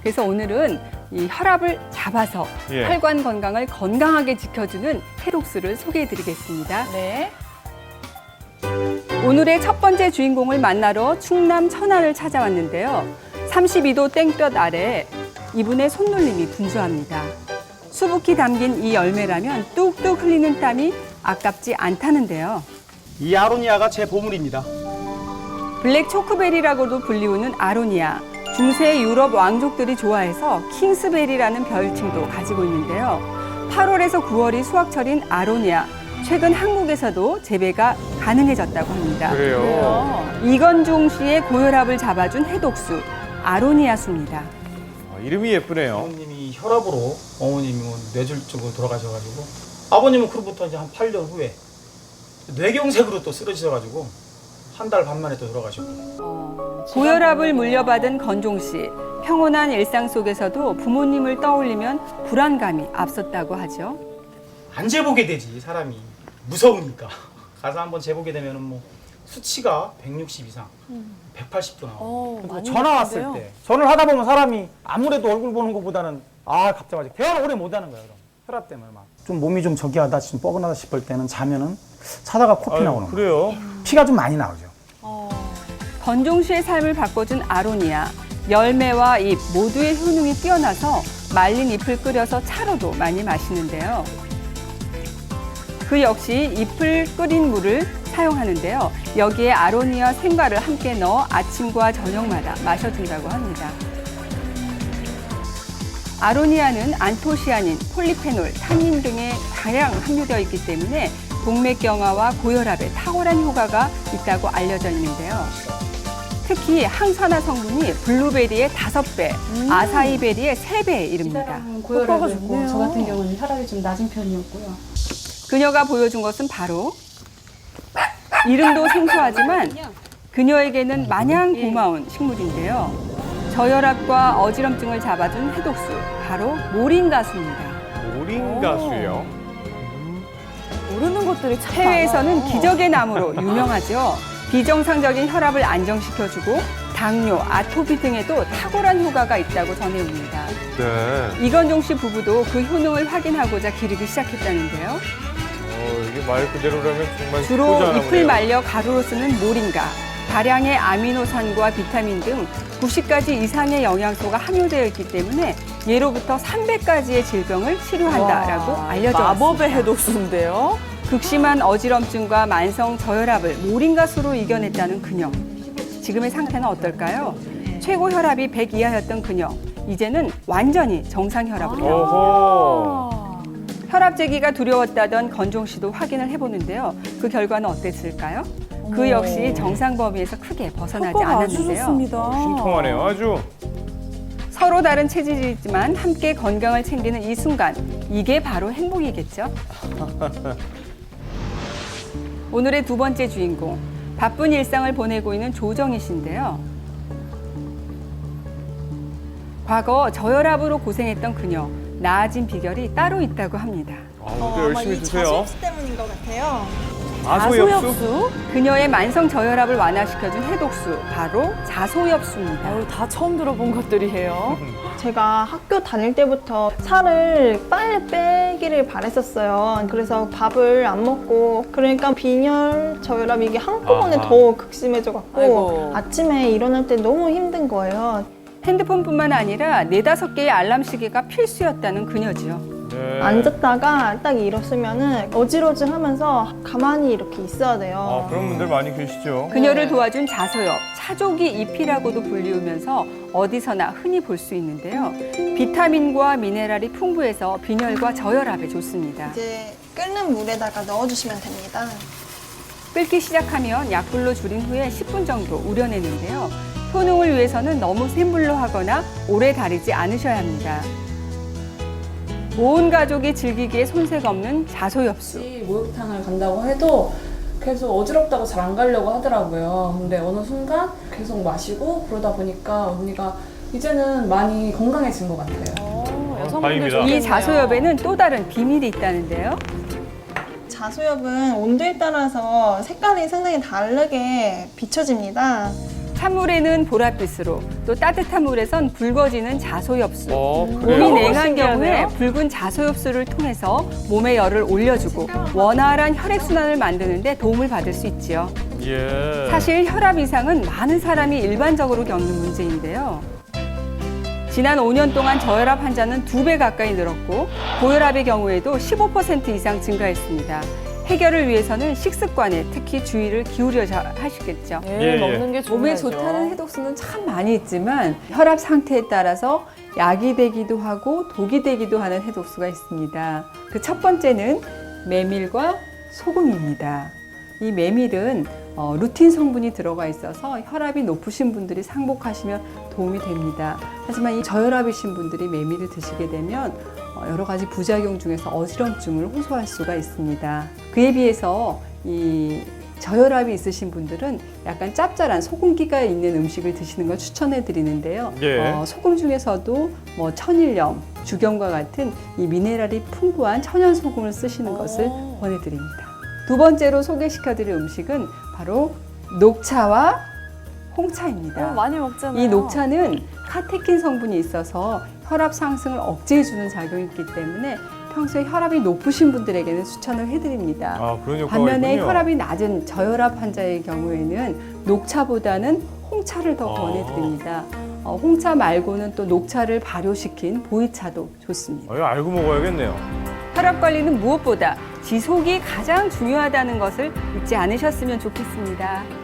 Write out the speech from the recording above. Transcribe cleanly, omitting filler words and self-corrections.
그래서 오늘은 이 혈압을 잡아서 예. 혈관 건강을 건강하게 지켜주는 해독수를 소개해드리겠습니다. 네. 오늘의 첫 번째 주인공을 만나러 충남 천안을 찾아왔는데요. 32도 땡볕 아래 이분의 손놀림이 분주합니다. 수북히 담긴 이 열매라면 뚝뚝 흘리는 땀이 아깝지 않다는데요. 이 아로니아가 제 보물입니다. 블랙 초크베리라고도 불리우는 아로니아. 중세 유럽 왕족들이 좋아해서 킹스베리라는 별칭도 가지고 있는데요. 8월에서 9월이 수확철인 아로니아. 최근 한국에서도 재배가 가능해졌다고 합니다. 그래요. 이건중 씨의 고혈압을 잡아준 해독수, 아로니아수입니다. 이름이 예쁘네요. 어머님이 혈압으로 어머님이 뇌졸 쪽으로 돌아가셔가지고 아버님은 그로부터 이제 한 8년 후에 뇌경색으로 또 쓰러지셔가지고 한 달 반 만에 또 돌아가셨고. 고혈압을 물려받은 건종 씨. 평온한 일상 속에서도 부모님을 떠올리면 불안감이 앞섰다고 하죠. 안 재보게 되지 사람이 무서우니까. 가서 한번 재보게 되면은 뭐 수치가 160 이상, 180도 나오고. 많이 전화 왔을 높은데요? 때 전화를 하다 보면 사람이 아무래도 얼굴 보는 것보다는 갑자기 대화를 오래 못 하는 거예요. 그럼 혈압 때문에 막 좀 몸이 좀 저기하다 좀 뻐근하다 싶을 때는 자면은 자다가 코피 나오는 거예요. 그래요? 피가 좀 많이 나오죠. 건종 씨의 삶을 바꿔준 아로니아. 열매와 잎 모두의 효능이 뛰어나서 말린 잎을 끓여서 차로도 많이 마시는데요. 그 역시 잎을 끓인 물을 사용하는데요. 여기에 아로니아 생과를 함께 넣어 아침과 저녁마다 마셔준다고 합니다. 아로니아는 안토시아닌, 폴리페놀, 탄닌 등의 다량 함유되어 있기 때문에 동맥경화와 고혈압에 탁월한 효과가 있다고 알려져 있는데요. 특히 항산화 성분이 블루베리의 5배, 아사이베리의 3배에 이릅니다. 효과가 고혈압이었고 좋네요. 저 같은 경우는 혈압이 좀 낮은 편이었고요. 그녀가 보여준 것은 바로 이름도 생소하지만 그녀에게는 마냥 고마운 식물인데요. 저혈압과 어지럼증을 잡아준 해독수, 바로 모링가수입니다. 모링가수요. 모르는 것들이 참 해외에서는 많아요. 기적의 나무로 유명하죠. 비정상적인 혈압을 안정시켜주고 당뇨, 아토피 등에도 탁월한 효과가 있다고 전해옵니다. 네. 이건종 씨 부부도 그 효능을 확인하고자 기르기 시작했다는데요. 이게 말 그대로라면 정말 주로 효자나무네요. 잎을 말려 가루로 쓰는 모링가. 다량의 아미노산과 비타민 등 90가지 이상의 영양소가 함유되어 있기 때문에 예로부터 300가지의 질병을 치료한다라고 와, 알려져 마법의 왔습니다. 해독수인데요. 극심한 어지럼증과 만성 저혈압을 모링가수로 이겨냈다는 그녀. 지금의 상태는 어떨까요? 최고 혈압이 100 이하였던 그녀. 이제는 완전히 정상 혈압으로. 어허. 혈압 재기가 두려웠다던 건종 씨도 확인을 해보는데요. 그 결과는 어땠을까요? 그 역시 정상 범위에서 크게 벗어나지 효과가 아주 않았는데요. 좋습니다. 신통하네요, 아주. 서로 다른 체질이지만 함께 건강을 챙기는 이 순간, 이게 바로 행복이겠죠? 오늘의 두 번째 주인공, 바쁜 일상을 보내고 있는 조정희 씨인데요. 과거 저혈압으로 고생했던 그녀, 나아진 비결이 따로 있다고 합니다. 오늘도 열심히 드세요. 자소엽수 때문인 것 같아요. 아소엽수? 그녀의 만성 저혈압을 완화시켜준 해독수, 바로 자소엽수입니다. 아유, 다 처음 들어본 것들이에요. 제가 학교 다닐 때부터 살을 빨리 빼기를 바랬었어요. 그래서 밥을 안 먹고 그러니까 빈혈, 저혈압 이게 한꺼번에 아하. 더 극심해져갖고 아이고. 아침에 일어날 때 너무 힘든 거예요. 핸드폰뿐만 아니라 4-5개의 알람 시계가 필수였다는 그녀지요. 네. 앉았다가 딱 일었으면은 어지러지하면서 가만히 이렇게 있어야 돼요. 그런 분들 많이 계시죠. 그녀를 도와준 자소엽, 차조기 잎이라고도 불리우면서 어디서나 흔히 볼 수 있는데요. 비타민과 미네랄이 풍부해서 빈혈과 저혈압에 좋습니다. 이제 끓는 물에다가 넣어주시면 됩니다. 끓기 시작하면 약불로 줄인 후에 10분 정도 우려내는데요. 효능을 위해서는 너무 센 불로 하거나 오래 다리지 않으셔야 합니다. 온 가족이 즐기기에 손색 없는 자소엽수. 목욕탕을 간다고 해도 계속 어지럽다고 잘 안 가려고 하더라고요. 근데 어느 순간 계속 마시고 그러다 보니까 언니가 이제는 많이 건강해진 것 같아요. 여성분들 다행입니다. 좋겠네요. 이 자소엽에는 또 다른 비밀이 있다는데요. 자소엽은 온도에 따라서 색깔이 상당히 다르게 비춰집니다. 찬물에는 보랏빛으로, 또 따뜻한 물에선 붉어지는 자소엽수. 몸이 그래요? 냉한 신기하네요. 경우에 붉은 자소엽수를 통해서 몸의 열을 올려주고 원활한 혈액순환을 만드는 데 도움을 받을 수 있지요. 예. 사실 혈압 이상은 많은 사람이 일반적으로 겪는 문제인데요. 지난 5년 동안 저혈압 환자는 2배 가까이 늘었고 고혈압의 경우에도 15% 이상 증가했습니다. 해결을 위해서는 식습관에 특히 주의를 기울여야 하시겠죠. 네, 예, 예. 먹는 게 중요하죠. 몸에 좋다는 해독수는 참 많이 있지만 혈압 상태에 따라서 약이 되기도 하고 독이 되기도 하는 해독수가 있습니다. 그 첫 번째는 메밀과 소금입니다. 이 메밀은 루틴 성분이 들어가 있어서 혈압이 높으신 분들이 상복하시면 도움이 됩니다. 하지만 이 저혈압이신 분들이 메밀을 드시게 되면 여러 가지 부작용 중에서 어지럼증을 호소할 수가 있습니다. 그에 비해서 이 저혈압이 있으신 분들은 약간 짭짤한 소금기가 있는 음식을 드시는 걸 추천해 드리는데요. 예. 소금 중에서도 뭐 천일염, 주경과 같은 이 미네랄이 풍부한 천연 소금을 쓰시는 것을 권해드립니다. 두 번째로 소개시켜드릴 음식은 바로 녹차와 홍차입니다. 많이 먹잖아요. 이 녹차는 카테킨 성분이 있어서 혈압 상승을 억제해주는 작용이 있기 때문에 평소에 혈압이 높으신 분들에게는 추천을 해드립니다. 아, 그런 효과가 반면에 있군요. 혈압이 낮은 저혈압 환자의 경우에는 녹차보다는 홍차를 더 아. 권해드립니다. 홍차 말고는 또 녹차를 발효시킨 보이차도 좋습니다. 이거 알고 먹어야겠네요. 혈압 관리는 무엇보다 지속이 가장 중요하다는 것을 잊지 않으셨으면 좋겠습니다.